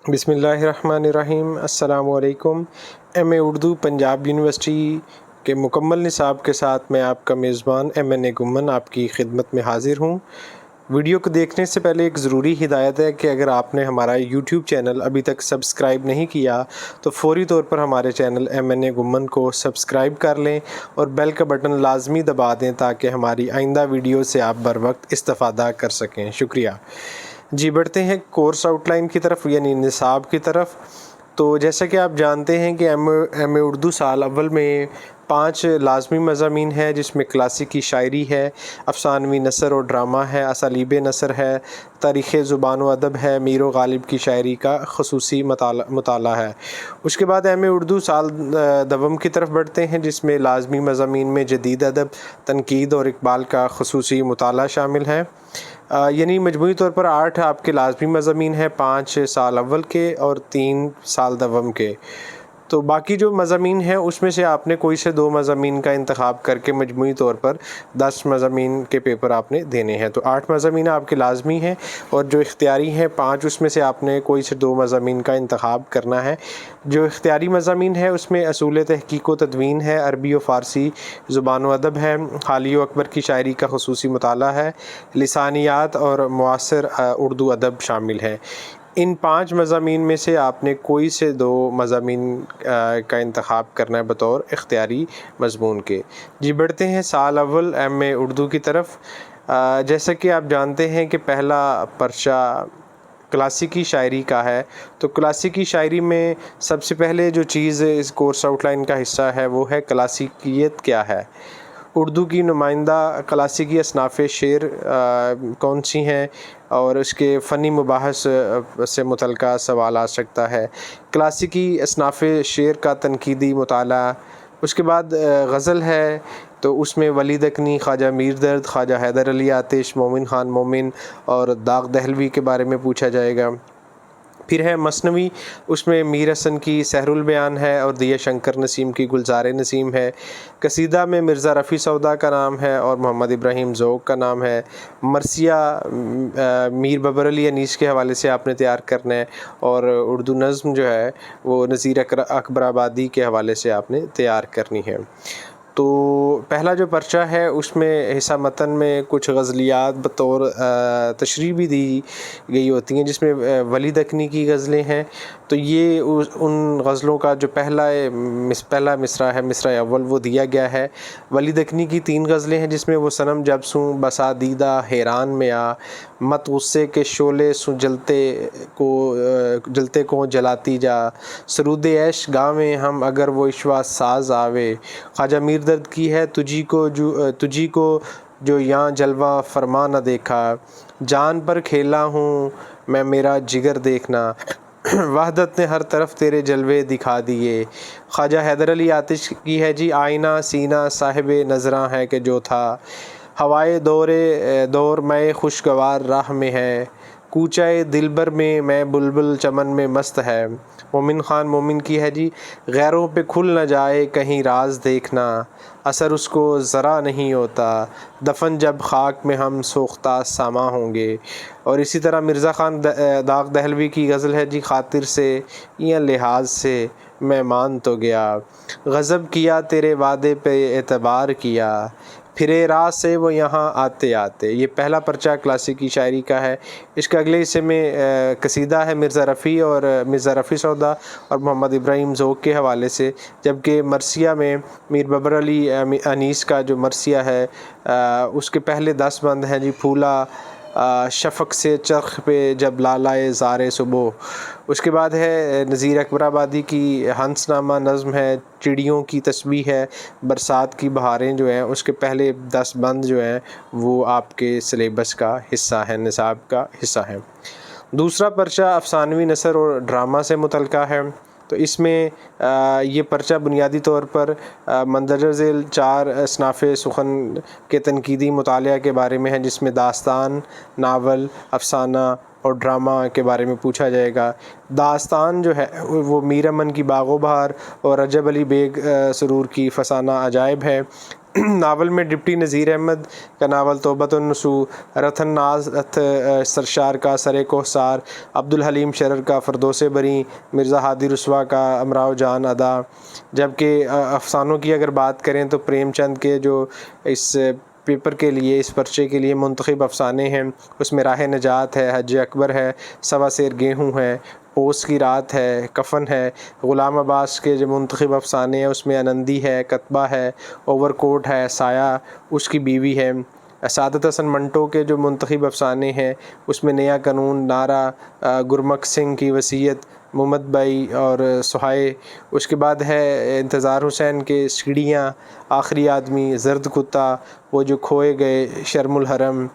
بسم اللہ الرحمن الرحیم۔ السلام علیکم۔ ایم اے اردو پنجاب یونیورسٹی کے مکمل نصاب کے ساتھ میں آپ کا میزبان ایم گمن آپ کی خدمت میں حاضر ہوں۔ ویڈیو کو دیکھنے سے پہلے ایک ضروری ہدایت ہے کہ اگر آپ نے ہمارا یوٹیوب چینل ابھی تک سبسکرائب نہیں کیا تو فوری طور پر ہمارے چینل ایم گمن کو سبسکرائب کر لیں اور بیل کا بٹن لازمی دبا دیں تاکہ ہماری آئندہ ویڈیو سے آپ بر وقت استفادہ کر سکیں۔ شکریہ۔ جی بڑھتے ہیں کورس آؤٹ لائن کی طرف یعنی نصاب کی طرف۔ تو جیسا کہ آپ جانتے ہیں کہ ایم اے اردو سال اول میں 5 لازمی مضامین ہے، جس میں کلاسیکی شاعری ہے، افسانوی نثر اور ڈرامہ ہے، اسالیب نثر ہے، تاریخ زبان و ادب ہے، میر و غالب کی شاعری کا خصوصی مطالعہ ہے۔ اس کے بعد ایم اے اردو سال دوم کی طرف بڑھتے ہیں، جس میں لازمی مضامین میں جدید ادب، تنقید اور اقبال کا خصوصی مطالعہ شامل ہے۔ یعنی مجموعی طور پر 8 آپ کے لازمی مضامین ہیں، 5 سال اول کے اور 3 سال دوم کے۔ تو باقی جو مضامین ہیں اس میں سے آپ نے کوئی سے 2 مضامین کا انتخاب کر کے مجموعی طور پر 10 مضامین کے پیپر آپ نے دینے ہیں۔ تو 8 مضامین آپ کے لازمی ہیں اور جو اختیاری ہیں 5، اس میں سے آپ نے کوئی سے 2 مضامین کا انتخاب کرنا ہے۔ جو اختیاری مضامین ہے اس میں اصول تحقیق و تدوین ہے، عربی و فارسی زبان و ادب ہے، حالی و اکبر کی شاعری کا خصوصی مطالعہ ہے، لسانیات اور معاصر اردو ادب شامل ہے۔ ان 5 مضامین میں سے آپ نے کوئی سے 2 مضامین کا انتخاب کرنا ہے بطور اختیاری مضمون کے۔ جی بڑھتے ہیں سال اول ایم اے اردو کی طرف۔ جیسا کہ آپ جانتے ہیں کہ پہلا پرچہ کلاسیکی شاعری کا ہے، تو کلاسیکی شاعری میں سب سے پہلے جو چیز اس کورس آؤٹ لائن کا حصہ ہے وہ ہے کلاسیکیت کیا ہے۔ اردو کی نمائندہ کلاسیکی اصناف شعر کون سی ہیں اور اس کے فنی مباحث سے متعلقہ سوال آ سکتا ہے۔ کلاسیکی اصناف شعر کا تنقیدی مطالعہ۔ اس کے بعد غزل ہے، تو اس میں ولی دکنی، خواجہ میر درد، خواجہ حیدر علی آتش، مومن خان مومن اور داغ دہلوی کے بارے میں پوچھا جائے گا۔ پھر ہے مثنوی، اس میں میر حسن کی سحر البیان ہے اور دیا شنکر نسیم کی گلزار نسیم ہے۔ قصیدہ میں مرزا رفیع سودا کا نام ہے اور محمد ابراہیم ذوق کا نام ہے۔ مرثیہ میر بابر علی انیس کے حوالے سے آپ نے تیار کرنا ہے، اور اردو نظم جو ہے وہ نذیر اکبر آبادی کے حوالے سے آپ نے تیار کرنی ہے۔ تو پہلا جو پرچہ ہے اس میں حصہ متن میں کچھ غزلیات بطور تشریح بھی دی گئی ہوتی ہیں، جس میں ولی دکنی کی غزلیں ہیں۔ تو یہ ان غزلوں کا جو پہلا مصرع ہے، مصرع اول، وہ دیا گیا ہے۔ ولی دکنی کی 3 غزلیں ہیں، جس میں وہ صنم جب سوں بسا دیدہ حیران میں آ، مت غصے کے شعلے سوں جلتے کو جلاتی جا، سرود عیش گاویں ہم اگر وہ عشوہ ساز آوے، خواجہ میر درد کی ہے تجھی کو جو یاں جلوہ فرما نہ دیکھا، جان پر کھیلا ہوں میں میرا جگر دیکھنا، وحدت نے ہر طرف تیرے جلوے دکھا دیے۔ خواجہ حیدر علی آتش کی ہے جی آئینہ سینہ صاحب نظراں ہے کہ جو تھا، ہوائے دور میں خوشگوار راہ میں ہے، کوچہ دلبر میں بلبل چمن میں مست ہے۔ مومن خان مومن کی ہے جی غیروں پہ کھل نہ جائے کہیں راز دیکھنا، اثر اس کو ذرا نہیں ہوتا، دفن جب خاک میں ہم سوختہ ساما ہوں گے۔ اور اسی طرح مرزا خان داغ دہلوی کی غزل ہے جی خاطر سے یا لحاظ سے میں مان تو گیا، غضب کیا تیرے وعدے پہ اعتبار کیا، پھرے راہ سے وہ یہاں آتے آتے۔ یہ پہلا پرچہ کلاسیکی شاعری کا ہے۔ اس کے اگلے حصے میں قصیدہ ہے مرزا رفیع سودا اور محمد ابراہیم ذوق کے حوالے سے، جبکہ مرثیہ میں میر بابر علی انیس کا جو مرثیہ ہے اس کے پہلے 10 بند ہیں جی پھولا شفق سے چرخ پہ جب لالائے زارِ صبح۔ اس کے بعد ہے نذیر اکبر آبادی کی ہنس نامہ نظم ہے، چڑیوں کی تسبیح ہے، برسات کی بہاریں جو ہیں اس کے پہلے 10 بند جو ہیں وہ آپ کے سلیبس کا حصہ ہیں، نصاب کا حصہ ہیں۔ دوسرا پرچہ افسانوی نثر اور ڈرامہ سے متعلقہ ہے۔ تو اس میں یہ پرچہ بنیادی طور پر مندرجہ ذیل 4 اصناف سخن کے تنقیدی مطالعہ کے بارے میں ہے، جس میں داستان، ناول، افسانہ اور ڈرامہ کے بارے میں پوچھا جائے گا۔ داستان جو ہے وہ میر امن کی باغ و بہار اور رجب علی بیگ سرور کی فسانہ عجائب ہے۔ ناول میں ڈپٹی نذیر احمد کا ناول توبۃ النصوح، رتن ناز سرشار کا سر کوہسار، عبدالحلیم شرر کا فردوس بری، مرزا ہادی رسوا کا امراؤ جان ادا۔ جبکہ افسانوں کی اگر بات کریں تو پریم چند کے جو اس پیپر کے لیے، اس پرچے کے لیے منتخب افسانے ہیں، اس میں راہ نجات ہے، حج اکبر ہے، سوا سیر گیہوں ہے، پوس کی رات ہے، کفن ہے۔ غلام عباس کے جو منتخب افسانے ہیں اس میں انندی ہے، کتبہ ہے، اوور کوٹ ہے، سایہ اس کی بیوی ہے۔ سعادت حسن منٹو کے جو منتخب افسانے ہیں اس میں نیا قانون، نعرہ، گرمکھ سنگھ کی وصیت، محمد بائی اور سہائے۔ اس کے بعد ہے انتظار حسین کے سیڑھیاں، آخری آدمی، زرد کتا، وہ جو کھوئے گئے، شرم الحرم۔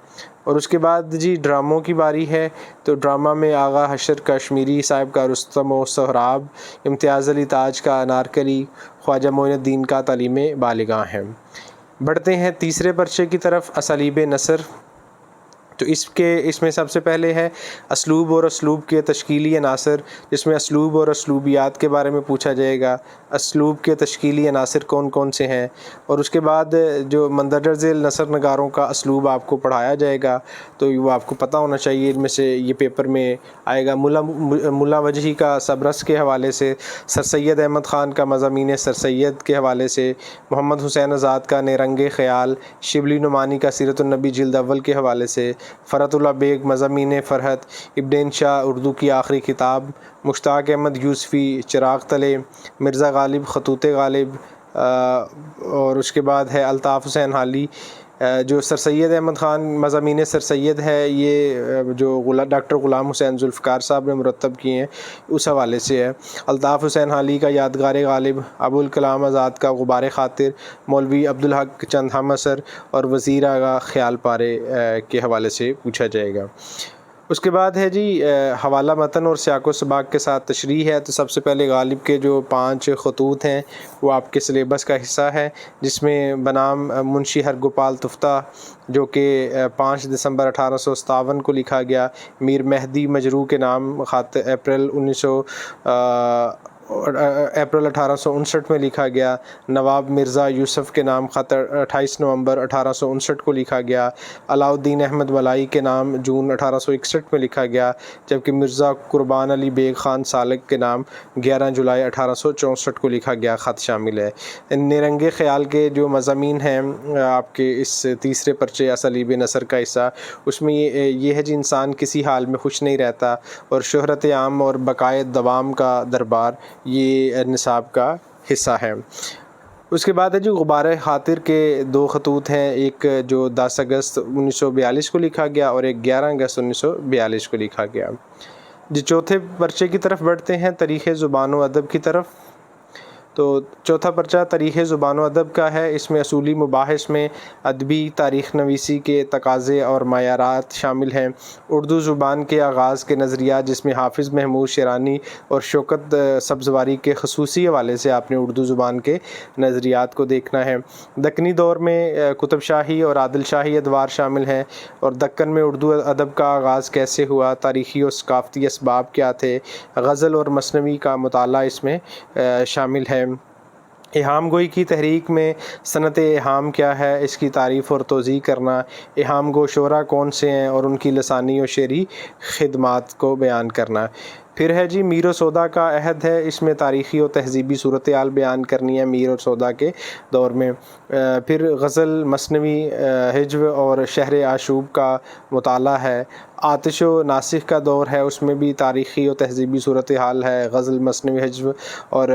اور اس کے بعد جی ڈراموں کی باری ہے، تو ڈرامہ میں آغا حشر کشمیری صاحب کا رستم و سہراب، امتیاز علی تاج کا انارکلی، خواجہ معین الدین کا تعلیم بالغاں ہے۔ بڑھتے ہیں تیسرے پرچے کی طرف، اسالیب نثر۔ تو اس میں سب سے پہلے ہے اسلوب اور اسلوب کے تشکیلی عناصر، جس میں اسلوب اور اسلوبیات کے بارے میں پوچھا جائے گا، اسلوب کے تشکیلی عناصر کون کون سے ہیں۔ اور اس کے بعد جو مندرجہ ذیل نثر نگاروں کا اسلوب آپ کو پڑھایا جائے گا، تو وہ آپ کو پتہ ہونا چاہیے، ان میں سے یہ پیپر میں آئے گا۔ ملا وجہی کا سبرس کے حوالے سے، سر سید احمد خان کا مضامین سر سید کے حوالے سے، محمد حسین آزاد کا نیرنگ خیال، شبلی نعمانی کا سیرت النبی جلد اول کے حوالے سے، فرحت اللہ بیگ مضامین فرحت، ابن شاہ اردو کی آخری کتاب، مشتاق احمد یوسفی چراغ تلے، مرزا غالب خطوط غالب، اور اس کے بعد ہے الطاف حسین حالی۔ جو سر سید احمد خان مضامین سر سید ہے، یہ جو ڈاکٹر غلام حسین ذوالفقار صاحب نے مرتب کیے ہیں، اس حوالے سے ہے۔ الطاف حسین حالی کا یادگار غالب، ابوالکلام آزاد کا غبار خاطر، مولوی عبدالحق چند ہم اثر اور وزیر آغا خیال پارے کے حوالے سے پوچھا جائے گا۔ اس کے بعد ہے جی حوالہ متن اور سیاق و سباق کے ساتھ تشریح ہے۔ تو سب سے پہلے غالب کے جو 5 خطوط ہیں وہ آپ کے سلیبس کا حصہ ہے، جس میں بنام منشی ہرگوپال تفتہ، جو کہ 5 دسمبر 1857 کو لکھا گیا، میر مہدی مجروح کے نام خط اپریل 1859 میں لکھا گیا، نواب مرزا یوسف کے نام خط 28 نومبر 1859 کو لکھا گیا، علاء الدین احمد ولائی کے نام جون 1861 میں لکھا گیا، جبکہ مرزا قربان علی بیگ خان سالک کے نام 11 جولائی 1864 کو لکھا گیا خط شامل ہے۔ نیرنگ خیال کے جو مضامین ہیں آپ کے اس تیسرے پرچے اسالیب نثر کا حصہ، اس میں یہ ہے جی انسان کسی حال میں خوش نہیں رہتا، اور شہرت عام اور بقائے دوام کا دربار، یہ نصاب کا حصہ ہے۔ اس کے بعد ہے جو غبار خاطر کے 2 خطوط ہیں، ایک جو 10 اگست 1942 کو لکھا گیا اور ایک 11 اگست 1942 کو لکھا گیا۔ جو چوتھے پرچے کی طرف بڑھتے ہیں، تاریخ زبان و ادب کی طرف۔ تو چوتھا پرچہ تاریخ زبان و ادب کا ہے۔ اس میں اصولی مباحث میں ادبی تاریخ نویسی کے تقاضے اور معیارات شامل ہیں، اردو زبان کے آغاز کے نظریات، جس میں حافظ محمود شیرانی اور شوکت سبزواری کے خصوصی حوالے سے آپ نے اردو زبان کے نظریات کو دیکھنا ہے۔ دکنی دور میں قطب شاہی اور عادل شاہی ادوار شامل ہیں، اور دکن میں اردو ادب کا آغاز کیسے ہوا، تاریخی اور ثقافتی اسباب کیا تھے، غزل اور مثنوی کا مطالعہ اس میں شامل ہے۔ ایہام گوئی کی تحریک میں صنعت ایہام کیا ہے، اس کی تعریف اور توضیح کرنا، ایہام گو شعراء کون سے ہیں اور ان کی لسانی و شعری خدمات کو بیان کرنا۔ پھر ہے جی میر و سودا کا عہد ہے، اس میں تاریخی و تہذیبی صورتحال بیان کرنی ہے میر اور سودا کے دور میں۔ پھر غزل، مثنوی، ہجو اور شہر آشوب کا مطالعہ ہے۔ آتش و ناسخ کا دور ہے، اس میں بھی تاریخی و تہذیبی صورتحال ہے، غزل، مثنوی، ہجو اور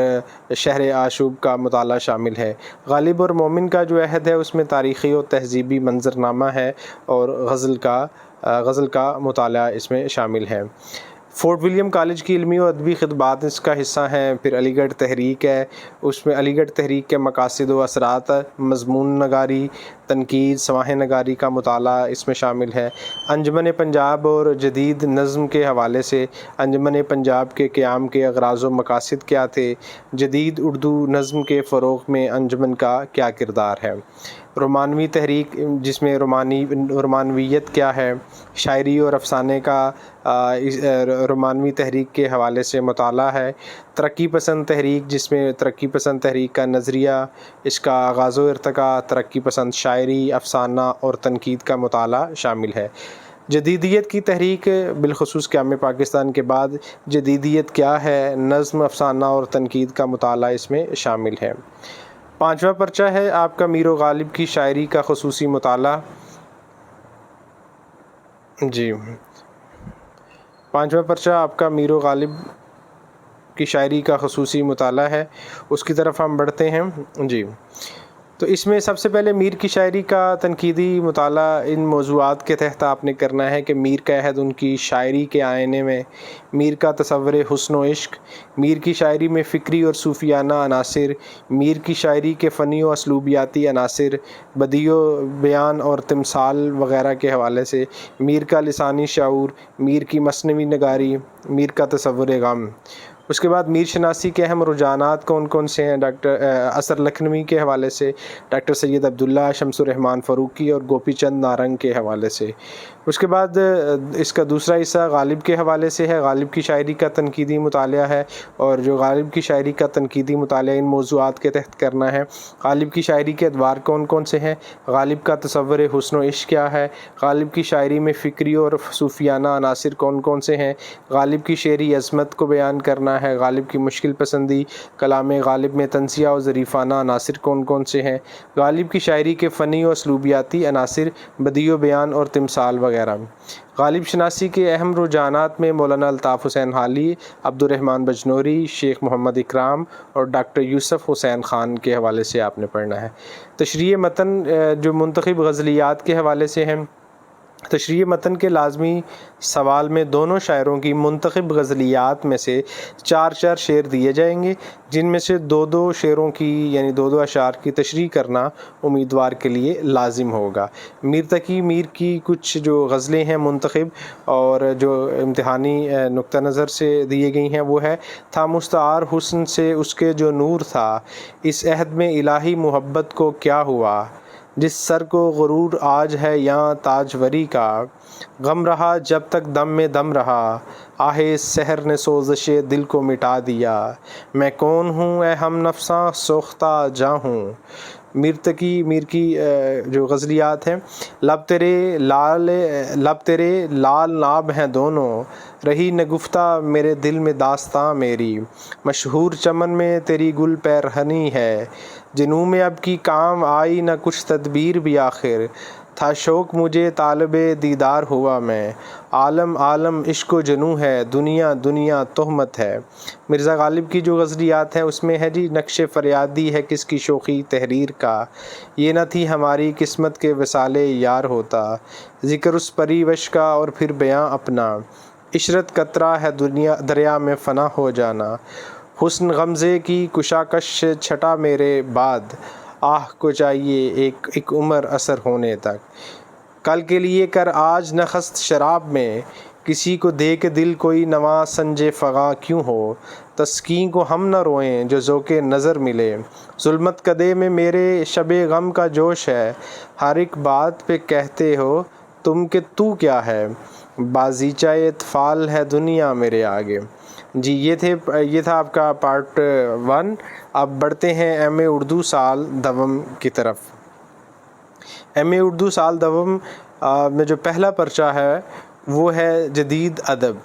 شہر آشوب کا مطالعہ شامل ہے۔ غالب اور مومن کا جو عہد ہے اس میں تاریخی و تہذیبی منظرنامہ ہے، اور غزل کا مطالعہ اس میں شامل ہے۔ فورٹ ولیم کالج کی علمی و ادبی خدمات اس کا حصہ ہیں۔ پھر علی گڑھ تحریک ہے، اس میں علی گڑھ تحریک کے مقاصد و اثرات، مضمون نگاری، تنقید، سوانح نگاری کا مطالعہ اس میں شامل ہے۔ انجمن پنجاب اور جدید نظم کے حوالے سے، انجمن پنجاب کے قیام کے اغراض و مقاصد کیا تھے، جدید اردو نظم کے فروغ میں انجمن کا کیا کردار ہے۔ رومانوی تحریک، جس میں رومانویت کیا ہے، شاعری اور افسانے کا رومانوی تحریک کے حوالے سے مطالعہ ہے۔ ترقی پسند تحریک، جس میں ترقی پسند تحریک کا نظریہ، اس کا آغاز و ارتقاء، ترقی پسند شاعری، افسانہ اور تنقید کا مطالعہ شامل ہے۔ جدیدیت کی تحریک، بالخصوص قیام پاکستان کے بعد جدیدیت کیا ہے، نظم، افسانہ اور تنقید کا مطالعہ اس میں شامل ہے۔ پانچواں پرچہ ہے آپ کا میر و غالب کی شاعری کا خصوصی مطالعہ۔ جی، پانچواں پرچہ آپ کا میر و غالب کی شاعری کا خصوصی مطالعہ ہے، اس کی طرف ہم بڑھتے ہیں۔ جی، تو اس میں سب سے پہلے میر کی شاعری کا تنقیدی مطالعہ ان موضوعات کے تحت آپ نے کرنا ہے کہ میر کا عہد ان کی شاعری کے آئینے میں، میر کا تصور حسن و عشق، میر کی شاعری میں فکری اور صوفیانہ عناصر، میر کی شاعری کے فنی و اسلوبیاتی عناصر، بدیع و بیان اور تمثال وغیرہ کے حوالے سے، میر کا لسانی شعور، میر کی مثنوی نگاری، میر کا تصور غم۔ اس کے بعد میر شناسی کے اہم رجحانات کون کون سے ہیں، ڈاکٹر اثر لکھنوی کے حوالے سے، ڈاکٹر سید عبداللہ، شمس الرحمن فاروقی اور گوپی چند نارنگ کے حوالے سے۔ اس کے بعد اس کا دوسرا حصہ غالب کے حوالے سے ہے، غالب کی شاعری کا تنقیدی مطالعہ ہے، اور جو غالب کی شاعری کا تنقیدی مطالعہ ان موضوعات کے تحت کرنا ہے۔ غالب کی شاعری کے ادوار کون کون سے ہیں، غالب کا تصور حسن و عشق کیا ہے، غالب کی شاعری میں فکری اور صوفیانہ عناصر کون کون سے ہیں، غالب کی شعری عظمت کو بیان کرنا ہے، غالب کی مشکل پسندی، کلام غالب میں تنزیہ و ظریفانہ عناصر کون کون سے ہیں، غالب کی شاعری کے فنی و اسلوبیاتی عناصر، بدیع و بیان اور تمثال وغیرہ۔ غالب شناسی کے اہم رجحانات میں مولانا الطاف حسین حالی، عبد الرحمن بجنوری، شیخ محمد اکرام اور ڈاکٹر یوسف حسین خان کے حوالے سے آپ نے پڑھنا ہے۔ تشریح متن جو منتخب غزلیات کے حوالے سے ہیں، تشریح متن کے لازمی سوال میں دونوں شاعروں کی منتخب غزلیات میں سے 4 شعر دیے جائیں گے، جن میں سے 2 شعروں کی یعنی 2 اشعار کی تشریح کرنا امیدوار کے لیے لازم ہوگا۔ میر تقی میر کی کچھ جو غزلیں ہیں منتخب اور جو امتحانی نقطہ نظر سے دیے گئی ہیں وہ ہے: تھا مستعار حسن سے اس کے جو نور تھا، اس عہد میں الہی محبت کو کیا ہوا، جس سر کو غرور آج ہے یہاں تاجوری کا، غم رہا جب تک دم میں دم رہا، آہے سحر نے سوزش دل کو مٹا دیا، میں کون ہوں اے ہم نفساں سوختہ جاں ہوں۔ میر کی جو غزلیات ہیں: لب تیرے لال ناب ہیں دونوں، رہی نگفتہ میرے دل میں داستاں میری، مشہور چمن میں تیری گل پیرہنی ہے، جنوں میں اب کی کام آئی نہ کچھ تدبیر بھی آخر، تھا شوق مجھے طالب دیدار ہوا میں، عالم عالم عشق و جنوں ہے، دنیا دنیا تہمت ہے۔ مرزا غالب کی جو غزلیات ہیں اس میں ہے جی: نقش فریادی ہے کس کی شوخی تحریر کا، یہ نہ تھی ہماری قسمت کے وصال یار ہوتا، ذکر اس پری وش کا اور پھر بیاں اپنا، عشرت قطرہ ہے دریا میں فنا ہو جانا، حسن غمزے کی کشاکش چھٹا میرے بعد، آہ کو چاہیے ایک عمر اثر ہونے تک، کل کے لیے کر آج نخست شراب میں، کسی کو دے کے دل کوئی نواں سنجے فغاں کیوں ہو، تسکین کو ہم نہ روئیں جو ذوق نظر ملے، ظلمت کدے میں میرے شب غم کا جوش ہے، ہر ایک بات پہ کہتے ہو تم کہ تو کیا ہے، بازیچہ اطفال ہے دنیا میرے آگے۔ جی، یہ تھا آپ کا پارٹ 1۔ اب بڑھتے ہیں ایم اے اردو سال دوم کی طرف۔ ایم اے اردو سال دوم میں جو پہلا پرچہ ہے وہ ہے جدید ادب۔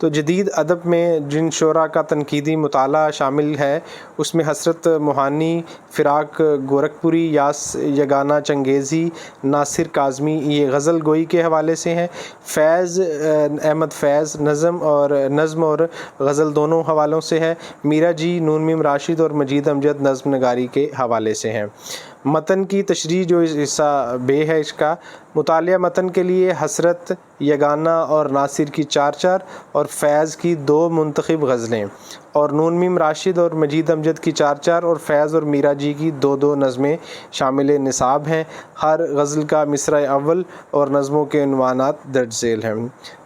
تو جدید ادب میں جن شعراء کا تنقیدی مطالعہ شامل ہے اس میں حسرت موہانی، فراق گورکھپوری، یاس یگانہ چنگیزی، ناصر کاظمی یہ غزل گوئی کے حوالے سے ہیں، فیض احمد فیض نظم اور غزل دونوں حوالوں سے ہے، میرا جی، نون میم راشد اور مجید امجد نظم نگاری کے حوالے سے ہیں۔ متن کی تشریح جو حصہ بے ہے اس کا مطالعہ، متن کے لیے حسرت، یگانہ اور ناصر کی 4 اور فیض کی 2 منتخب غزلیں، اور نون میم راشد اور مجید امجد کی 4 اور فیض اور میرا جی کی 2 نظمیں شامل نصاب ہیں۔ ہر غزل کا مصرع اول اور نظموں کے عنوانات درج ذیل ہیں۔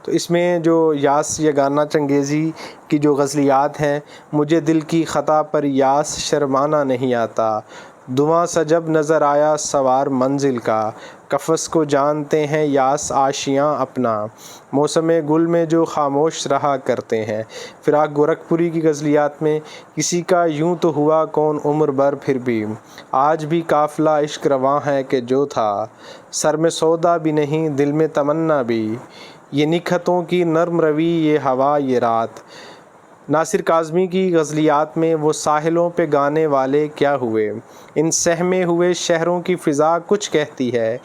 تو اس میں جو یاس یگانہ چنگیزی کی جو غزلیات ہیں: مجھے دل کی خطا پر یاس شرمانا نہیں آتا، دواں سا جب نظر آیا سوار منزل کا، قفس کو جانتے ہیں یاس آشیاں اپنا، موسم گل میں جو خاموش رہا کرتے ہیں۔ فراق گورکھپوری کی غزلیات میں کسی کا یوں تو ہوا کون عمر بھر پھر بھی، آج بھی قافلہ عشق رواں ہے کہ جو تھا، سر میں سودا بھی نہیں دل میں تمنا بھی، یہ نکہتوں کی نرم روی یہ ہوا یہ رات۔ ناصر کاظمی کی غزلیات میں وہ ساحلوں پہ گانے والے کیا ہوئے، ان سہمے ہوئے شہروں کی فضا کچھ کہتی ہے،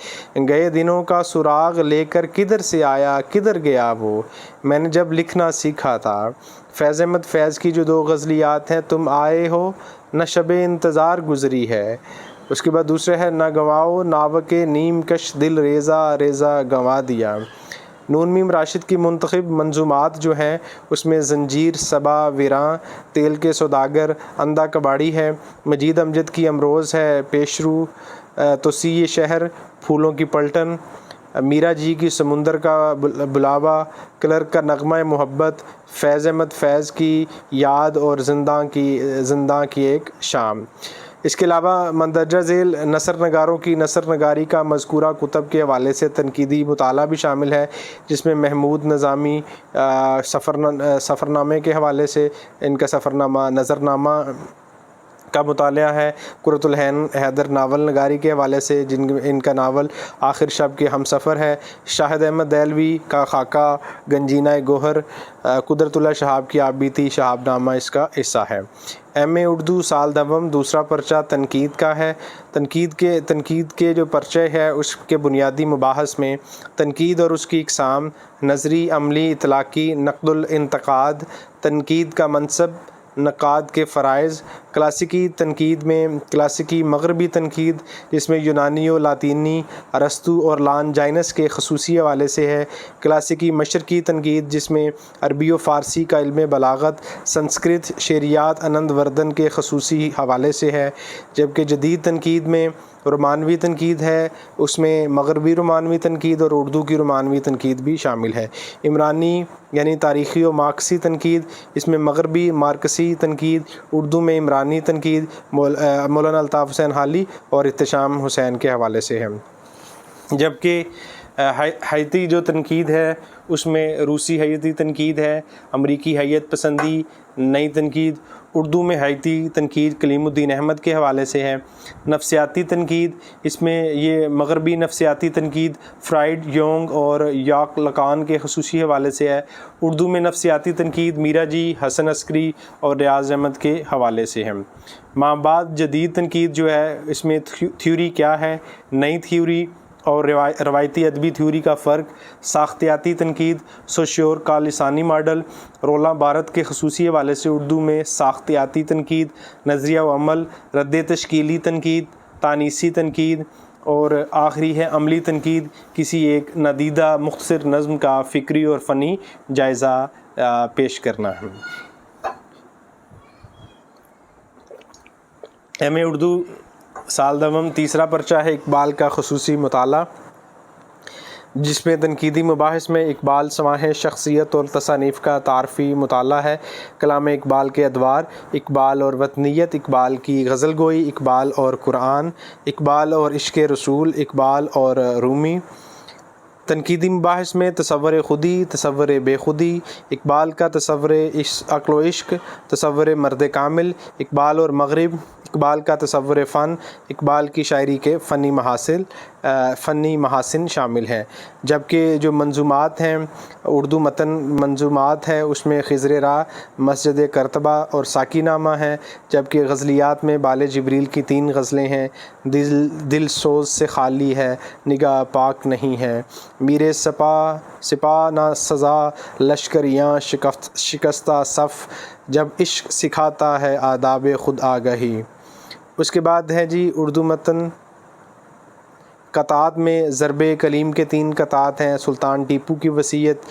گئے دنوں کا سراغ لے کر کدھر سے آیا کدھر گیا وہ، میں نے جب لکھنا سیکھا تھا۔ فیض احمد فیض کی جو 2 غزلیات ہیں، تم آئے ہو نہ شب انتظار گزری ہے، اس کے بعد دوسرے ہے نہ گنواؤ ناوک نیم کش دل ریزہ ریزہ گنوا دیا۔ نون میم راشد کی منتخب منظومات جو ہیں اس میں زنجیر، صبا، ویراں، تیل کے سوداگر، اندھا کباڑی ہے، مجید امجد کی امروز ہے، پیشرو، توسیع شہر، پھولوں کی پلٹن، میرا جی کی سمندر کا بلاوا، کلرک کا نغمہ محبت، فیض احمد فیض کی یاد اور زنداں کی ایک شام۔ اس کے علاوہ مندرجہ ذیل نثر نگاروں کی نثر نگاری کا مذکورہ کتب کے حوالے سے تنقیدی مطالعہ بھی شامل ہے، جس میں محمود نظامی سفرنامے کے حوالے سے ان کا سفرنامہ نظرنامہ کا مطالعہ ہے، قرۃ العین حیدر ناول نگاری کے حوالے سے ان کا ناول آخر شب کے ہم سفر ہے، شاہد احمد دہلوی کا خاکہ گنجینہ گوہر، قدرت اللہ شہاب کی آپ بیتی شہاب نامہ اس کا حصہ ہے۔ ایم اے اردو سال دوم دوسرا پرچہ تنقید کا ہے۔ تنقید کے جو پرچے ہے اس کے بنیادی مباحث میں تنقید اور اس کی اقسام، نظری، عملی، اطلاقی، نقد الانتقاد، تنقید کا منصب، نقاد کے فرائض، کلاسیکی تنقید میں کلاسیکی مغربی تنقید جس میں یونانی و لاطینی، ارسطو اور لانجائنس کے خصوصی حوالے سے ہے، کلاسیکی مشرقی تنقید جس میں عربی و فارسی کا علم بلاغت، سنسکرت، شعریات آنند وردھن کے خصوصی حوالے سے ہے، جبکہ جدید تنقید میں رومانوی تنقید ہے، اس میں مغربی رومانوی تنقید اور اردو کی رومانوی تنقید بھی شامل ہے، عمرانی یعنی تاریخی و مارکسی تنقید، اس میں مغربی مارکسی تنقید، اردو میں عمرانی تنقید، مولانا الطاف حسین حالی اور احتشام حسین کے حوالے سے ہے، جبکہ حیتی جو تنقید ہے اس میں روسی حیتی تنقید ہے، امریکی حیت پسندی، نئی تنقید، اردو میں حیتی تنقید کلیم الدین احمد کے حوالے سے ہے، نفسیاتی تنقید، اس میں یہ مغربی نفسیاتی تنقید فرائڈ، یونگ اور یاک لکان کے خصوصی حوالے سے ہے، اردو میں نفسیاتی تنقید میرا جی، حسن عسکری اور ریاض احمد کے حوالے سے ہے۔ ماں بعد جدید تنقید جو ہے اس میں تھیوری کیا ہے، نئی تھیوری اور روایتی ادبی تھیوری کا فرق، ساختیاتی تنقید، سوشیور کا لسانی ماڈل، رولاں بارت کے خصوصی حوالے سے اردو میں ساختیاتی تنقید، نظریہ و عمل، رد تشکیلی تنقید، تانیسی تنقید، اور آخری ہے عملی تنقید، کسی ایک ندیدہ مختصر نظم کا فکری اور فنی جائزہ پیش کرنا ہے۔ ایم اے اردو سال دوم تیسرا پرچہ ہے اقبال کا خصوصی مطالعہ، جس میں تنقیدی مباحث میں اقبال سماحِ شخصیت اور تصانیف کا تعارفی مطالعہ ہے، کلام اقبال کے ادوار، اقبال اور وطنیت، اقبال کی غزل گوئی، اقبال اور قرآن، اقبال اور عشق رسول، اقبال اور رومی۔ تنقیدی مباحث میں تصور خودی، تصور بے خودی، اقبال کا تصور عقل و عشق، تصور مرد کامل، اقبال اور مغرب، اقبال کا تصور فن، اقبال کی شاعری کے فنی محاسن شامل ہیں، جبکہ جو منظومات ہیں اردو متن منظومات ہے اس میں خضر راہ، مسجد کرتبہ اور ساقی نامہ ہے، جبکہ غزلیات میں بال جبریل کی 3 غزلیں ہیں، دل سوز سے خالی ہے، نگاہ پاک نہیں ہے، میرے سپاہ نہ سزا لشکریاں شکستہ صف، جب عشق سکھاتا ہے آداب خود آگہی۔ اس کے بعد ہے جی اردو متن قطعات میں ضرب کلیم کے 3 قطعات ہیں، سلطان ٹیپو کی وصیت،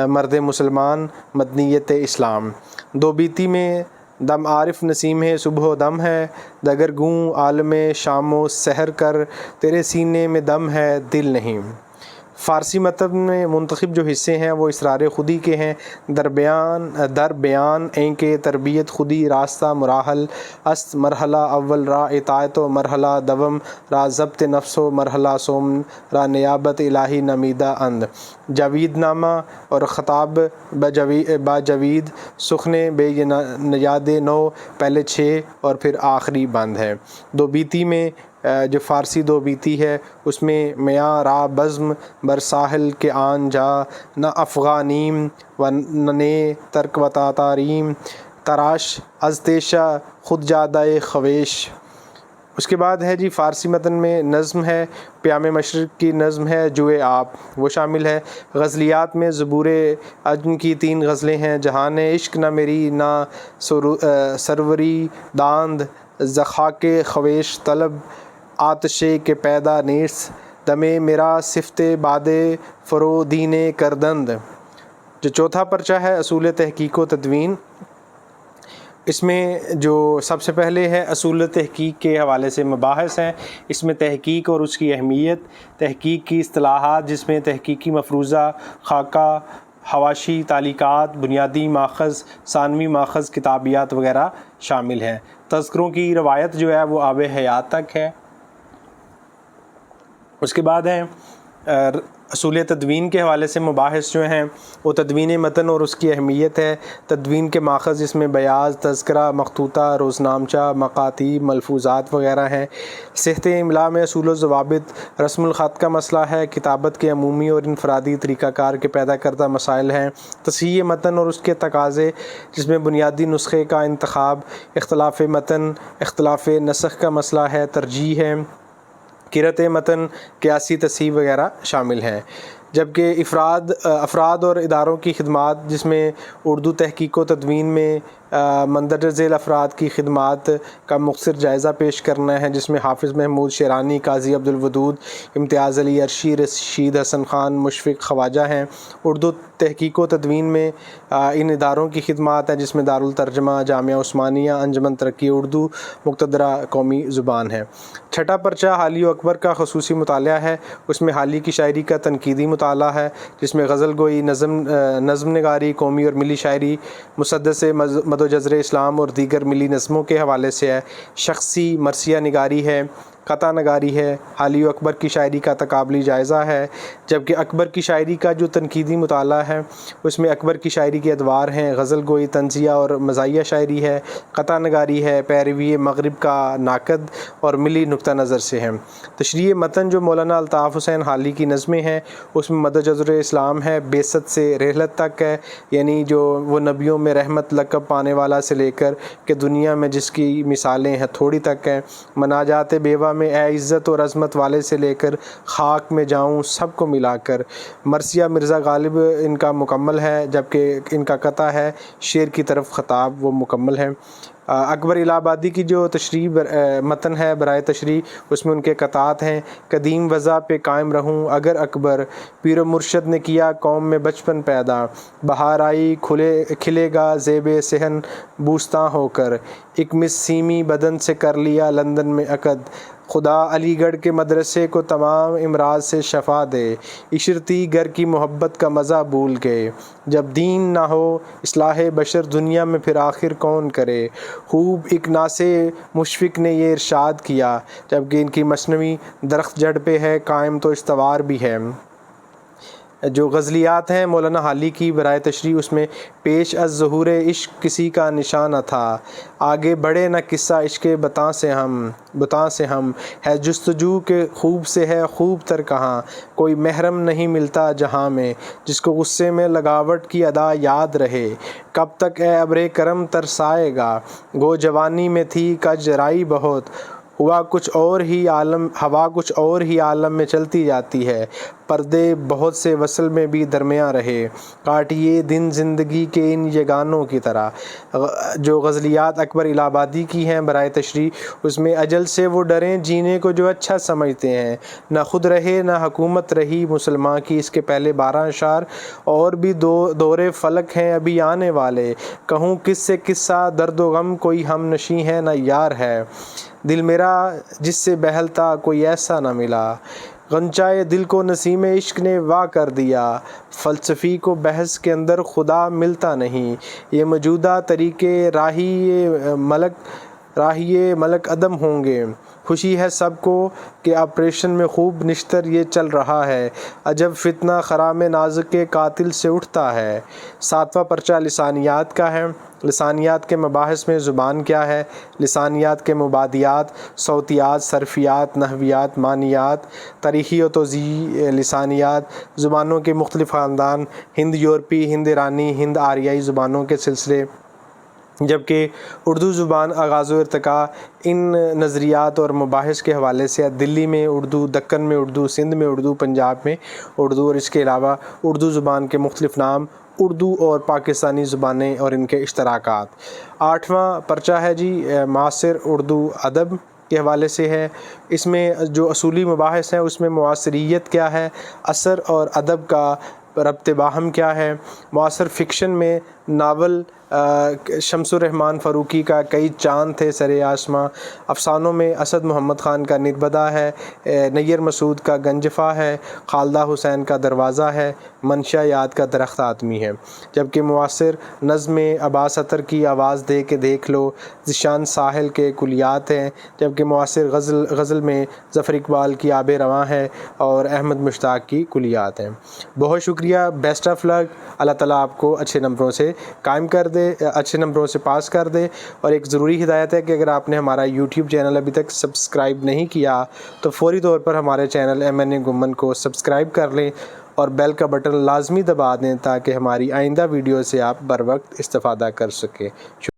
مرد مسلمان، مدنیت اسلام۔ 2 بیتی میں دم عارف نسیم ہے صبح و دم ہے، دگر گوں عالم شام و سحر کر، تیرے سینے میں دم ہے دل نہیں۔ فارسی متن میں منتخب جو حصے ہیں وہ اسرار خودی کے ہیں، در بیان این کے تربیت خودی راستہ مراحل است مرحلہ اول را اطاعت و مرحلہ دوم را ضبط نفس و مرحلہ سوم را نیابت الہی نمیدہ اند، جاوید نامہ اور خطاب با جاوید سخن بے نیاد نو، پہلے 6 اور پھر آخری بند ہے۔ دو بیتی میں جو فارسی دو بیتی ہے اس میں میاں را بزم بر ساحل کے آن جا، نہ افغانیم و ننے ترک و تاتاریم، تراش از تیشہ خود جادہ خویش۔ اس کے بعد ہے جی فارسی متن میں نظم ہے، پیام مشرق کی نظم ہے جوئے آپ، وہ شامل ہے۔ غزلیات میں زبور عجم کی 3 غزلیں ہیں، جہان عشق نہ میری نہ سروری داند، ز خاک خویش طلب آتشے کے پیدا نیس، دمے میرا صفت باد فرودین کردند۔ جو چوتھا پرچہ ہے اصول تحقیق و تدوین، اس میں جو سب سے پہلے ہے اصول تحقیق کے حوالے سے مباحث ہیں۔ اس میں تحقیق اور اس کی اہمیت، تحقیق کی اصطلاحات جس میں تحقیقی مفروضہ، خاکہ، حواشی، تعلیقات، بنیادی ماخذ، ثانوی ماخذ، کتابیات وغیرہ شامل ہیں۔ تذکروں کی روایت جو ہے وہ آب حیات تک ہے۔ اس کے بعد ہے اصول تدوین کے حوالے سے مباحث جو ہیں وہ تدوین متن اور اس کی اہمیت ہے، تدوین کے ماخذ جس میں بیاض، تذکرہ، مخطوطہ، روزنامچہ، مقاطیب، ملفوظات وغیرہ ہیں۔ صحت املاء میں اصول و ضوابط، رسم الخط کا مسئلہ ہے، کتابت کے عمومی اور انفرادی طریقہ کار کے پیدا کردہ مسائل ہیں۔ تصحیح متن اور اس کے تقاضے جس میں بنیادی نسخے کا انتخاب، اختلاف متن، اختلاف نسخ کا مسئلہ ہے، ترجیح ہے، قرأت متن، قیاسی تصحیح وغیرہ شامل ہیں۔ جبکہ افراد اور اداروں کی خدمات جس میں اردو تحقیق و تدوین میں مندرجہ ذیل افراد کی خدمات کا مختصر جائزہ پیش کرنا ہے، جس میں حافظ محمود شیرانی، قاضی عبدالودود، امتیاز علی عرشی، رشید حسن خان، مشفق خواجہ ہیں۔ اردو تحقیق و تدوین میں ان اداروں کی خدمات ہیں جس میں دارالترجمہ، جامعہ عثمانیہ، انجمن ترقی اردو، مقتدرہ قومی زبان ہے۔ چھٹا پرچہ حالی و اکبر کا خصوصی مطالعہ ہے، اس میں حالی کی شاعری کا تنقیدی مطالعہ ہے جس میں غزل گوئی، نظم نگاری، قومی اور ملی شاعری، مسدس مد و جزر اسلام اور دیگر ملی نظموں کے حوالے سے ہے۔ شخصی مرثیہ نگاری ہے، قطع نگاری ہے۔ حالی و اکبر کی شاعری کا تقابلی جائزہ ہے، جبکہ اکبر کی شاعری کا جو تنقیدی مطالعہ ہے اس میں اکبر کی شاعری کے ادوار ہیں، غزل گوئی، طنزیہ اور مزاحیہ شاعری ہے، قطع نگاری ہے، پیروی مغرب کا ناقد اور ملی نقطہ نظر سے ہے۔ تشریح متن جو مولانا الطاف حسین حالی کی نظمیں ہیں اس میں مد و جزر اسلام ہے، بعثت سے رحلت تک ہے، یعنی جو وہ نبیوں میں رحمت لقب پانے والا سے لے کر کہ دنیا میں جس کی مثالیں ہیں تھوڑی تک ہے، مناجات بیوہ میں اے عزت اور عظمت والے سے لے کر خاک میں جاؤں سب کو ملا کر، مرثیہ مرزا غالب ان کا مکمل ہے، جبکہ ان کا قطع ہے شعر کی طرف خطاب وہ مکمل ہے۔ اکبر الہ آبادی کی جو تشریح متن ہے برائے تشریح اس میں ان کے قطعات ہیں۔ قدیم وضع پہ قائم رہوں اگر اکبر، پیر و مرشد نے کیا قوم میں بچپن پیدا، بہار آئی کھلے گا زیب صحن بوستاں ہو کر، ایک مس سیمی بدن سے کر لیا لندن میں عقد، خدا علی گڑھ کے مدرسے کو تمام امراض سے شفا دے، عشرتی گر کی محبت کا مزہ بھول گئے، جب دین نہ ہو اصلاح بشر دنیا میں پھر آخر کون کرے، خوب ایک ناسے مشفق نے یہ ارشاد کیا، جبکہ ان کی مثنوی درخت جڑ پہ ہے قائم تو استوار بھی ہے۔ جو غزلیات ہیں مولانا حالی کی برائے تشریح اس میں پیش از ظہور عشق کسی کا نشان نہ تھا، آگے بڑھے نہ قصہ عشق بتاں سے ہم، ہے جستجو کے خوب سے ہے خوب تر کہاں، کوئی محرم نہیں ملتا جہاں میں جس کو غصے میں لگاوٹ کی ادا یاد رہے، کب تک اے ابر کرم ترسائے گا، گو جوانی میں تھی کج رائی بہت، ہوا کچھ اور ہی عالم میں چلتی جاتی ہے، پردے بہت سے وصل میں بھی درمیاں رہے، کاٹیے دن زندگی کے ان یگانوں کی طرح۔ جو غزلیات اکبر الہ آبادی کی ہیں برائے تشریح اس میں اجل سے وہ ڈریں جینے کو جو اچھا سمجھتے ہیں، نہ خود رہے نہ حکومت رہی مسلمان کی، اس کے پہلے 12 اشعار اور بھی دور فلک ہیں ابھی آنے والے، کہوں کس سے قصہ درد و غم کوئی ہم نشیں ہے نہ یار ہے، دل میرا جس سے بہلتا کوئی ایسا نہ ملا، غنچائے دل کو نسیم عشق نے وا کر دیا، فلسفی کو بحث کے اندر خدا ملتا نہیں، یہ موجودہ طریقے راہی ملک عدم ہوں گے، خوشی ہے سب کو کہ آپریشن میں خوب نشتر یہ چل رہا ہے، عجب فتنہ خرام نازک کے قاتل سے اٹھتا ہے۔ 7واں پرچہ لسانیات کا ہے۔ لسانیات کے مباحث میں زبان کیا ہے، لسانیات کے مبادیات، صوتیات، صرفیات، نحویات، معنیات، تاریخی و توضیحی لسانیات، زبانوں کے مختلف خاندان، ہند یورپی، ہند ایرانی، ہند آریائی زبانوں کے سلسلے، جبکہ اردو زبان آغاز و ارتقاء ان نظریات اور مباحث کے حوالے سے دلی میں اردو، دکن میں اردو، سندھ میں اردو، پنجاب میں اردو، اور اس کے علاوہ اردو زبان کے مختلف نام، اردو اور پاکستانی زبانیں اور ان کے اشتراکات۔ 8واں پرچہ ہے جی معاصر اردو ادب کے حوالے سے ہے۔ اس میں جو اصولی مباحث ہیں اس میں معاصریت کیا ہے، عصر اور ادب کا ربط باہم کیا ہے، معاصر فکشن میں ناول شمس الرحمن فاروقی کا کئی چاند تھے سر آسماں، افسانوں میں اسد محمد خان کا نربدا ہے، نیر مسعود کا گنجفہ ہے، خالدہ حسین کا دروازہ ہے، منشا یاد کا درخت آدمی ہے، جبکہ معاصر نظم میں عباس اطہر کی آواز دے کے دیکھ لو، ذیشان ساحل کے کلیات ہیں، جبکہ معاصر غزل میں ظفر اقبال کی آب رواں ہے اور احمد مشتاق کی کلیات ہیں۔ بہت شکریہ، بیسٹ آف لک، اللہ تعالیٰ آپ کو اچھے نمبروں سے قائم کر دے، اچھے نمبروں سے پاس کر دے۔ اور ایک ضروری ہدایت ہے کہ اگر آپ نے ہمارا یوٹیوب چینل ابھی تک سبسکرائب نہیں کیا تو فوری طور پر ہمارے چینل MNA گمن کو سبسکرائب کر لیں اور بیل کا بٹن لازمی دبا دیں تاکہ ہماری آئندہ ویڈیو سے آپ بر وقت استفادہ کر سکیں۔